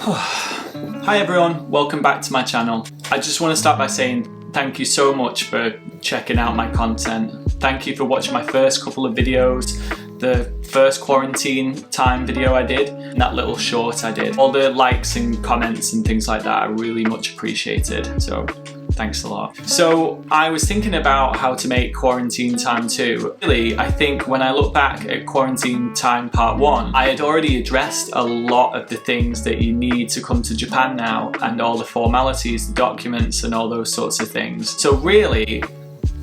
Hi everyone, welcome back to my channel. I just want to start by saying thank you so much for checking out my content. Thank you for watching my first couple of videos, the first quarantine time video I did, and that little short I did. All the likes and comments and things like that are really much appreciated, so thanks a lot. So I was thinking about how to make Quarantine Time 2. Really, I think when I look back at Quarantine Time Part 1, I had already addressed a lot of the things that you need to come to Japan now, and all the formalities, the documents and all those sorts of things. So really,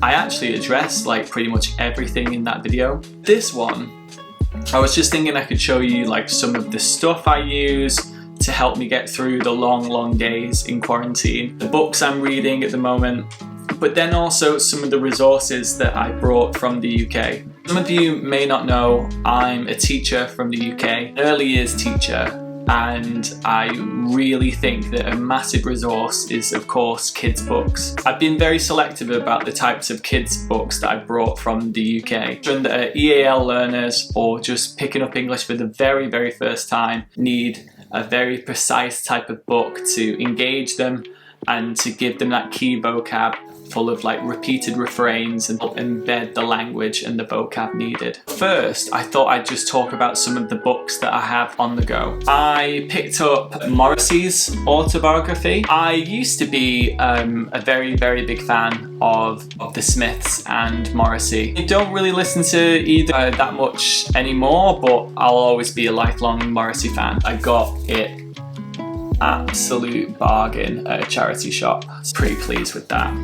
I actually addressed like pretty much everything in that video. This one, I was just thinking I could show you like some of the stuff I use to help me get through the long days in quarantine, the books I'm reading at the moment, but then also some of the resources that I brought from the UK. Some of you may not know I'm a teacher from the UK, an early years teacher, and I really think that a massive resource is of course kids books. I've been very selective about the types of kids books that I brought from the UK. Children that are EAL learners or just picking up English for the very first time need a very precise type of book to engage them and to give them that key vocab full of like repeated refrains and embed the language and the vocab needed. First, I thought I'd just talk about some of the books that I have on the go. I picked up Morrissey's autobiography. I used to be a very big fan of the Smiths and Morrissey. I don't really listen to either that much anymore, but I'll always be a lifelong Morrissey fan. I got it absolute bargain at a charity shop. I was pretty pleased with that.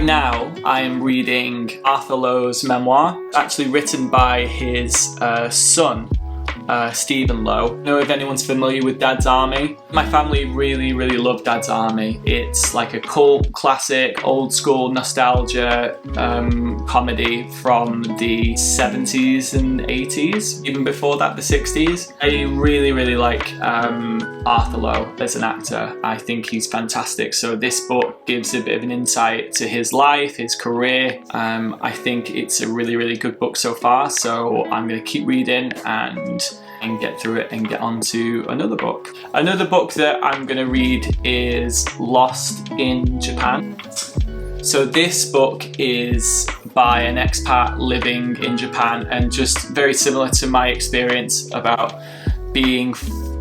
Now I am reading Arthur Lowe's memoir, actually written by his son, Stephen Lowe. I don't know if anyone's familiar with Dad's Army. My family really loved Dad's Army. It's like a cult classic, old school nostalgia comedy from the 70s and 80s, even before that the 60s. I really like Arthur Lowe as an actor. I think he's fantastic. So this book gives a bit of an insight to his life, his career. I think it's a really good book so far, so I'm going to keep reading and get through it and get on to another book. Another book that I'm going to read is Lost in Japan. So this book is by an expat living in Japan, and just very similar to my experience about being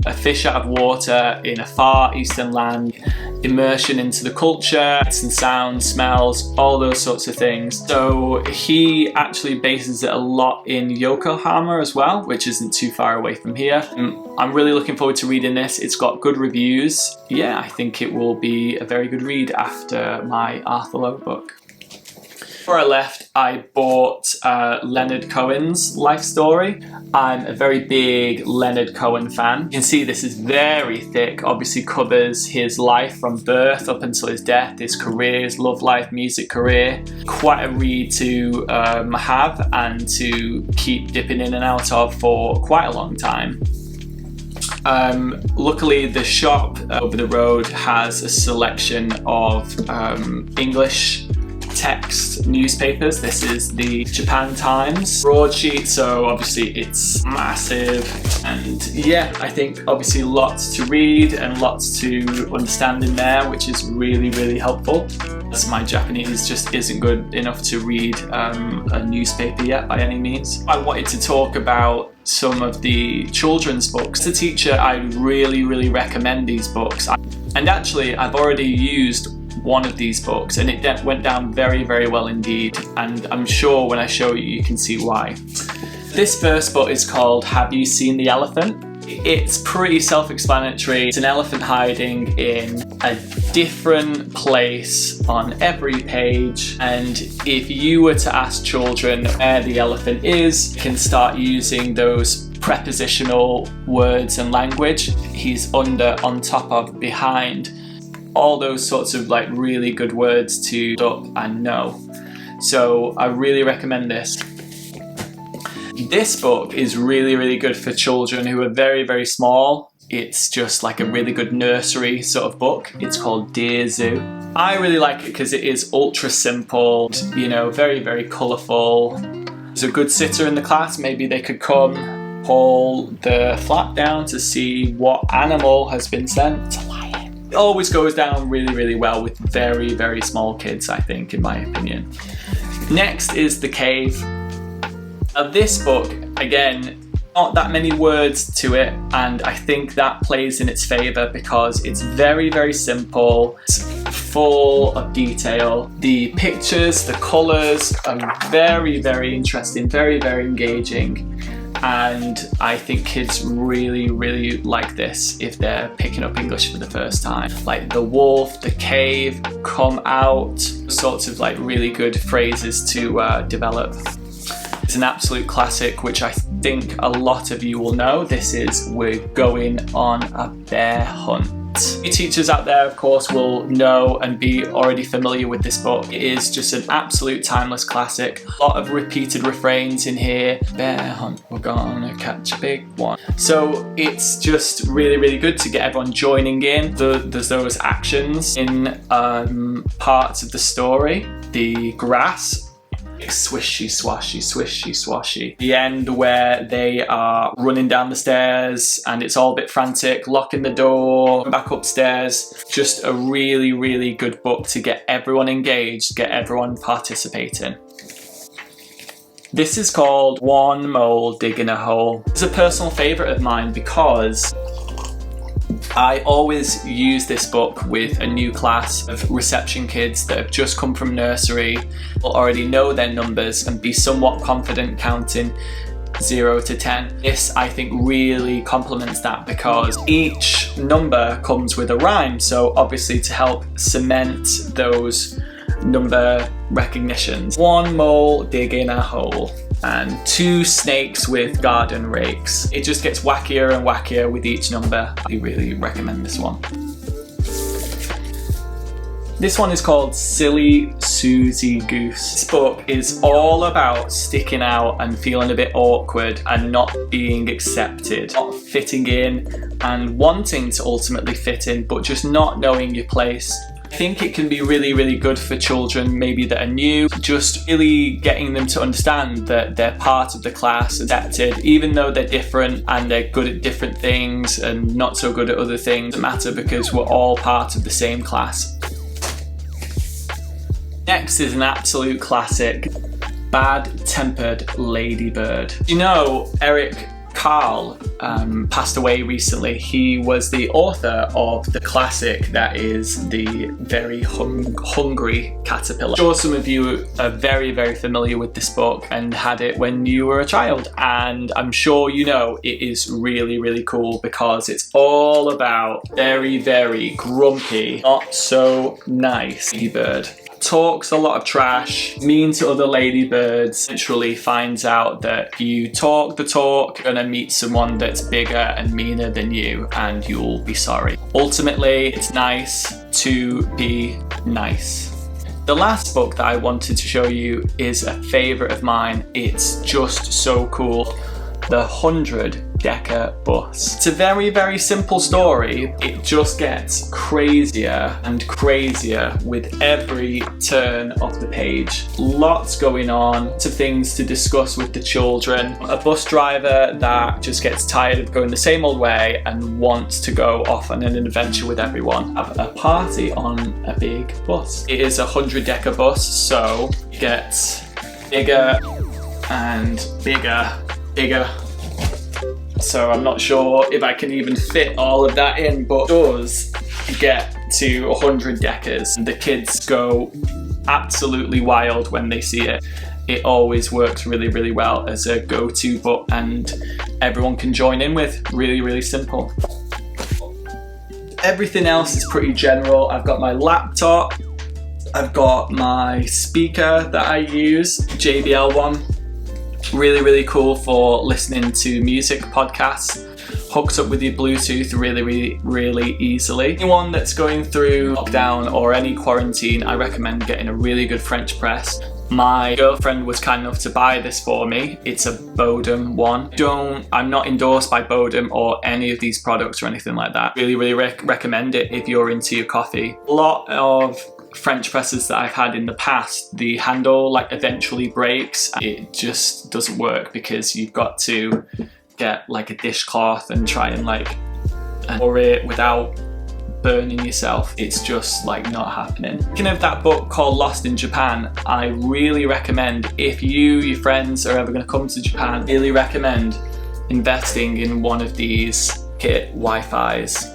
a fish out of water in a far eastern land, immersion into the culture, and sounds, smells, all those sorts of things. So he actually bases it a lot in Yokohama as well, which isn't too far away from here. I'm really looking forward to reading this. It's got good reviews. Yeah, I think it will be a very good read after my Arthur Lowe book. Before I left, I bought Leonard Cohen's life story. I'm a very big Leonard Cohen fan. You can see this is very thick, obviously covers his life from birth up until his death, his career, his love life, music career. Quite a read to have and to keep dipping in and out of for quite a long time. Luckily the shop over the road has a selection of English text newspapers. This is the Japan Times broadsheet, so obviously it's massive, and yeah, I think obviously lots to read and lots to understand in there, which is really helpful, as my Japanese just isn't good enough to read a newspaper yet by any means. I wanted to talk about some of the children's books. As a teacher, I really recommend these books, and actually I've already used one of these books and it went down very well indeed, and I'm sure when I show you, you can see why. This first book is called Have You Seen the Elephant? It's pretty self-explanatory. It's an elephant hiding in a different place on every page, and if you were to ask children where the elephant is, you can start using those prepositional words and language. He's under, on top of, behind, all those sorts of like really good words to look up and know. So I really recommend this. This book is really good for children who are very small. It's just like a really good nursery sort of book. It's called Dear Zoo. I really like it because it is ultra simple, you know, very colourful. There's a good sitter in the class, maybe they could come, pull the flap down to see what animal has been sent. It's a lion. It always goes down really, really well with very, very small kids, I think, in my opinion. Next is The Cave. Now this book, again, not that many words to it, and I think that plays in its favour because it's very, very simple. It's full of detail. The pictures, the colours are very, very interesting, very, very engaging, and I think kids really, really like this if they're picking up English for the first time. Like the wolf, the cave, come out, sorts of like really good phrases to develop. It's an absolute classic, which I think a lot of you will know. This is We're Going on a Bear Hunt. You teachers out there, of course, will know and be already familiar with this book. It is just an absolute timeless classic. A lot of repeated refrains in here. Bear hunt, we're gonna catch a big one. So it's just really, really good to get everyone joining in. There's those actions in parts of the story. The grass, swishy swashy, swishy swashy. The end where they are running down the stairs and it's all a bit frantic, locking the door, back upstairs. Just a really, really good book to get everyone engaged, get everyone participating. This is called One Mole Digging a Hole. It's a personal favourite of mine because I always use this book with a new class of reception kids that have just come from nursery, will already know their numbers and be somewhat confident counting 0 to 10. This, I think, really complements that because each number comes with a rhyme, so obviously to help cement those number recognitions. One mole digging a hole and 2 snakes with garden rakes. It just gets wackier and wackier with each number. I really recommend this one. This one is called Silly Suzy Goose. This book is all about sticking out and feeling a bit awkward and not being accepted, not fitting in and wanting to ultimately fit in, but just not knowing your place. I think it can be really, really good for children maybe that are new, just really getting them to understand that they're part of the class, adapted, even though they're different and they're good at different things and not so good at other things. It doesn't matter because we're all part of the same class. Next is an absolute classic, Bad Tempered Ladybird. You know, Eric Carle passed away recently. He was the author of the classic that is The Very Hungry Caterpillar. I'm sure some of you are very, very familiar with this book and had it when you were a child, and I'm sure you know it is really, really cool because it's all about very, very grumpy, not so nice ladybird. Talks a lot of trash, mean to other ladybirds, eventually finds out that you talk the talk, you're gonna meet someone that's bigger and meaner than you and you'll be sorry. Ultimately, it's nice to be nice. The last book that I wanted to show you is a favourite of mine. It's just so cool. The 100-Decker Bus. It's a very, very simple story. It just gets crazier and crazier with every turn of the page. Lots going on, lots of things to discuss with the children. A bus driver that just gets tired of going the same old way and wants to go off on an adventure with everyone. Have a party on a big bus. It is a 100-decker bus, so it gets bigger and bigger. So I'm not sure if I can even fit all of that in, but it does get to 100 deckers. The kids go absolutely wild when they see it. It always works really, really well as a go-to book and everyone can join in with. Really, really simple. Everything else is pretty general. I've got my laptop, I've got my speaker that I use, JBL one. Really, really cool for listening to music podcasts. Hooks up with your Bluetooth really easily. Anyone that's going through lockdown or any quarantine, I recommend getting a really good French press. My girlfriend was kind enough to buy this for me. It's a Bodum one. I'm not endorsed by Bodum or any of these products or anything like that. Really recommend it if you're into your coffee. A lot of French presses that I've had in the past, the handle eventually breaks. It just doesn't work because you've got to get like a dishcloth and try and like pour it without burning yourself. It's just like not happening. Speaking of that book called Lost in Japan, I really recommend, if your friends are ever going to come to Japan, really recommend investing in one of these kit Wi-Fis.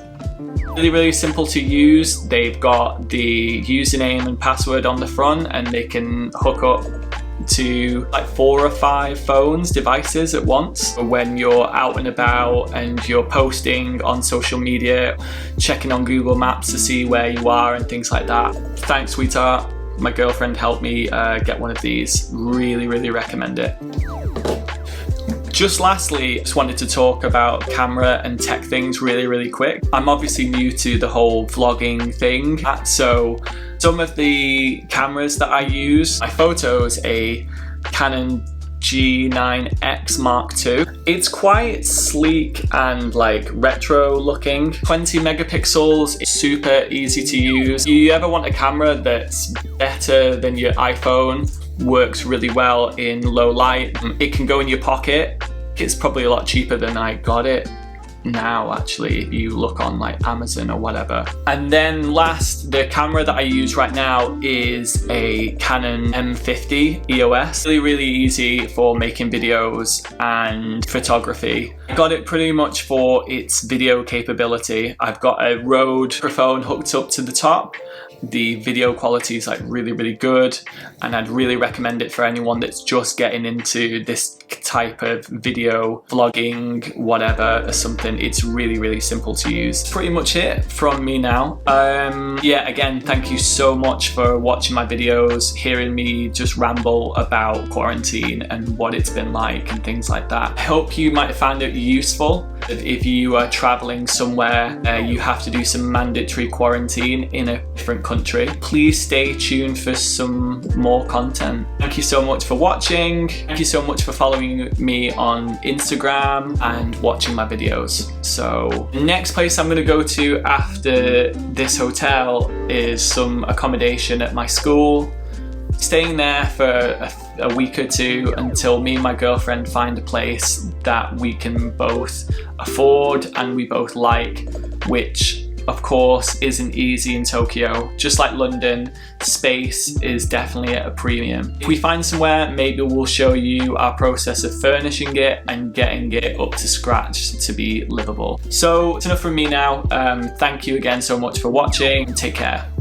Really simple to use. They've got the username and password on the front, and they can hook up to like 4 or 5 devices at once. When you're out and about and you're posting on social media, checking on Google Maps to see where you are and things like that. Thanks, sweetheart. My girlfriend helped me get one of these. Really recommend it. Just lastly, just wanted to talk about camera and tech things really quick. I'm obviously new to the whole vlogging thing, so some of the cameras that I use, my photos, a Canon G9X Mark II. It's quite sleek and like retro looking. 20 megapixels, it's super easy to use. You ever want a camera that's better than your iPhone, works really well in low light, it can go in your pocket. It's probably a lot cheaper than I got it now, actually, if you look on like Amazon or whatever. And then last, the camera that I use right now is a Canon M50 EOS. Really easy for making videos and photography. I got it pretty much for its video capability. I've got a Rode microphone hooked up to the top. The video quality is like really good, and I'd really recommend it for anyone that's just getting into this type of video vlogging, whatever, or something. It's really simple to use. Pretty much it from me now. Yeah, again, thank you so much for watching my videos, hearing me just ramble about quarantine and what it's been like and things like that. I hope you might find it useful. If you are traveling somewhere, you have to do some mandatory quarantine in a different country, please stay tuned for some more content. Thank you so much for watching. Thank you so much for following me on Instagram and watching my videos. So the next place I'm going to go to after this hotel is some accommodation at my school. Staying there for a week or two until me and my girlfriend find a place that we can both afford and we both like, which of course isn't easy in Tokyo. Just like London, space is definitely at a premium. If we find somewhere, maybe we'll show you our process of furnishing it and getting it up to scratch to be livable. So it's enough from me now. Thank you again so much for watching. Take care.